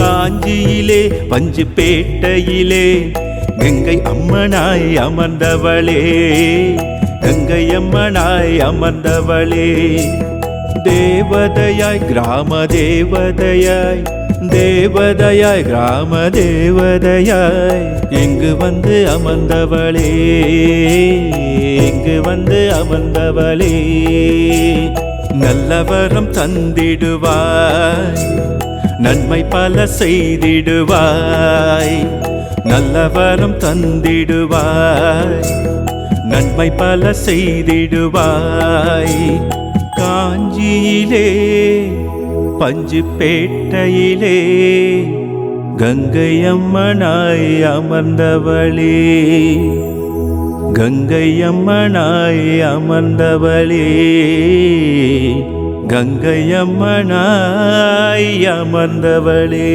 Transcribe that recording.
காஞ்சியிலே பஞ்சுப்பேட்டையிலே கங்கை அம்மனாய் அமர்ந்தவளே, கங்கை அம்மனாய் அமர்ந்தவளே. தேவதையாய் கிராம தேவதையாய், தேவதையாய் கிராம தேவதையாய் இங்கு வந்து அமர்ந்தவளே, இங்கு வந்து அமர்ந்தவளே. நல்லவரம் தந்திடுவாய், நன்மை பல செய்திடுவாய். நல்லவரம் தந்திடுவாய், நன்மை பல செய்திடுவாய். காஞ்சியிலே பஞ்சுப்பேட்டையிலே கங்கை அம்மனாய் அமர்ந்தவளே, கங்கை அம்மனாய் அமர்ந்தவளே, கங்கை அம்மனாய் அமர்ந்தவளே.